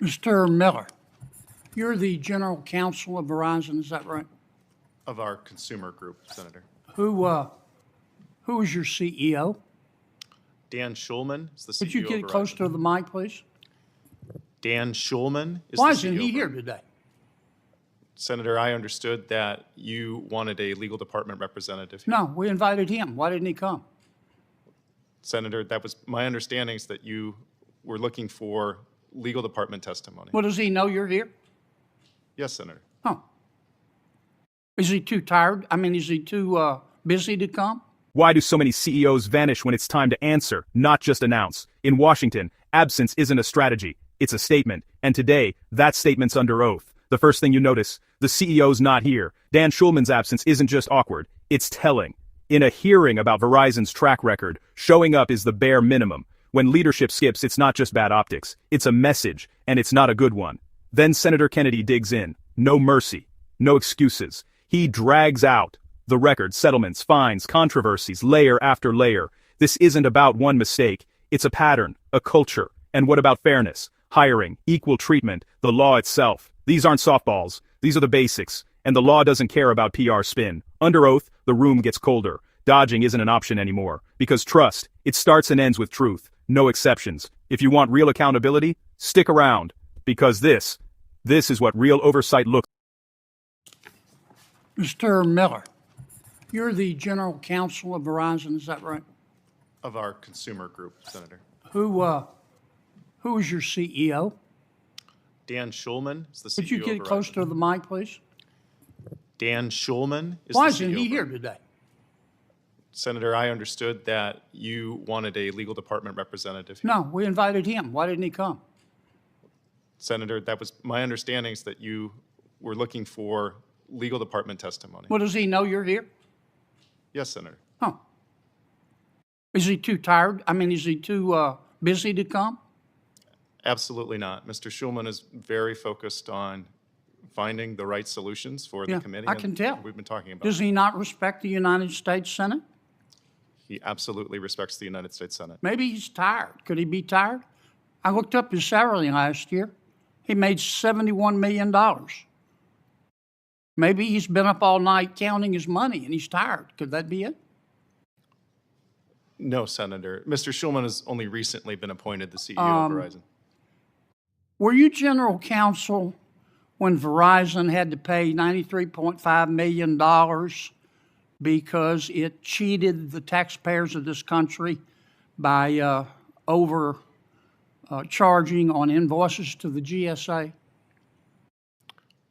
Mr. Miller, you're the general counsel of Verizon, is that right? Of our consumer group, Senator. Who is your CEO? Dan Schulman is the CEO Could you of get Verizon. close to the mic, please? Dan Schulman is Why the CEO. isn't he of here Verizon. today? Senator, I understood that you wanted a legal department representative here. No, we invited him. Why didn't he come? Senator, that was my understanding is that you were looking for legal department testimony. Well, does he know you're here? Yes, Senator. Huh. Is he too tired? Is he too busy to come? Why do so many CEOs vanish when it's time to answer, not just announce? In Washington, absence isn't a strategy, it's a statement. And today, that statement's under oath. The first thing you notice, the CEO's not here. Dan Schulman's absence isn't just awkward, it's telling. In a hearing about Verizon's track record, showing up is the bare minimum. When leadership skips, it's not just bad optics, it's a message, and it's not a good one. Then Senator Kennedy digs in. No mercy, no excuses. He drags out the record, settlements, fines, controversies, layer after layer. This isn't about one mistake, it's a pattern, a culture. And what about fairness? Hiring, equal treatment, the law itself. These aren't softballs, these are the basics. And the law doesn't care about PR spin. Under oath, the room gets colder. Dodging isn't an option anymore. Because trust, it starts and ends with truth. No exceptions. If you want real accountability, stick around. Because this is what real oversight looks like. Mr. Miller, you're the general counsel of Verizon, is that right? Of our consumer group, Senator. Who is your CEO? Dan Schulman is the CEO Could you of get Verizon. close to the mic, please? Dan Schulman is Why the CEO isn't he of here Verizon. today? Senator, I understood that you wanted a legal department representative here. No, we invited him. Why didn't he come? Senator, that was my understanding is that you were looking for legal department testimony. Well, does he know you're here? Yes, Senator. Huh. Is he too tired? Is he too busy to come? Absolutely not. Mr. Schulman is very focused on finding the right solutions for the Yeah, committee. I and can tell. We've been talking about. Does he not respect the United States Senate? He absolutely respects the United States Senate. Maybe he's tired. Could he be tired? I looked up his salary last year. He made $71 million. Maybe he's been up all night counting his money and he's tired. Could that be it? No, Senator. Mr. Schulman has only recently been appointed the CEO of Verizon. Were you general counsel when Verizon had to pay $93.5 million because it cheated the taxpayers of this country by overcharging on invoices to the GSA?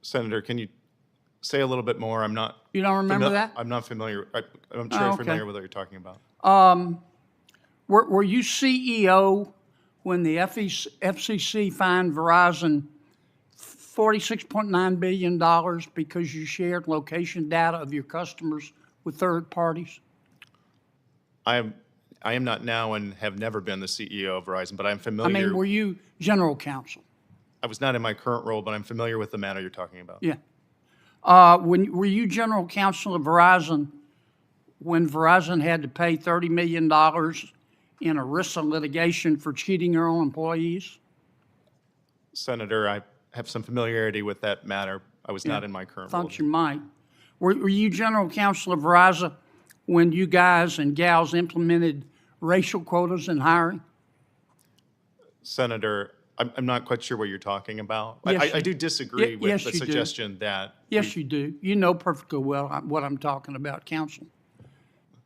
Senator, can you say a little bit more? I'm not. You don't remember that? I'm not familiar. I'm sure Oh, you're okay. familiar with what you're talking about. Were you CEO when the FCC fined Verizon $46.9 billion because you shared location data of your customers with third parties? I am not now and have never been the CEO of Verizon, but I'm familiar. Were you general counsel? I was not in my current role, but I'm familiar with the matter you're talking about. Yeah. Were you general counsel of Verizon when Verizon had to pay $30 million in ERISA litigation for cheating their own employees? Senator, I have some familiarity with that matter. I was not in my current role. Thought you might. Were you general counsel of Verizon when you guys and gals implemented racial quotas in hiring? Senator, I'm not quite sure what you're talking about. Yes, I do disagree with yes, the you do. suggestion that. Yes, you do. You know perfectly well what I'm talking about, counsel.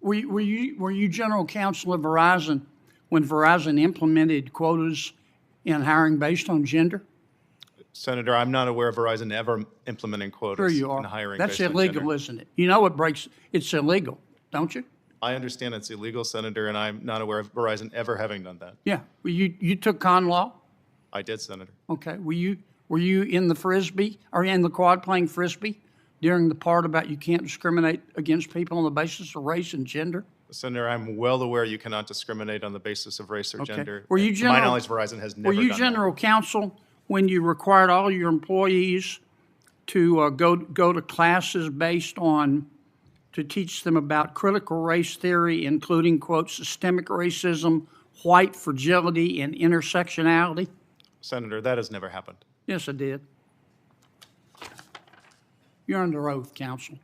Were you general counsel of Verizon when Verizon implemented quotas in hiring based on gender? Senator, I'm not aware of Verizon ever implementing Sure quotas you are. in hiring. That's based on illegal, gender. isn't it? You know it's illegal, don't you? I understand it's illegal, Senator, and I'm not aware of Verizon ever having done that. Yeah. Well, you took con law? I did, Senator. Okay. Were you in the Frisbee, or in the quad playing Frisbee during the part about you can't discriminate against people on the basis of race and gender? Senator, I'm well aware you cannot discriminate on the basis of race or Okay. gender. Were you To my general- knowledge, Verizon has never Were you done general counsel when you required all your employees to go to classes based on, to teach them about critical race theory, including, quote, systemic racism, white fragility, and intersectionality? Senator, that has never happened. Yes, I did. You're under oath, counsel.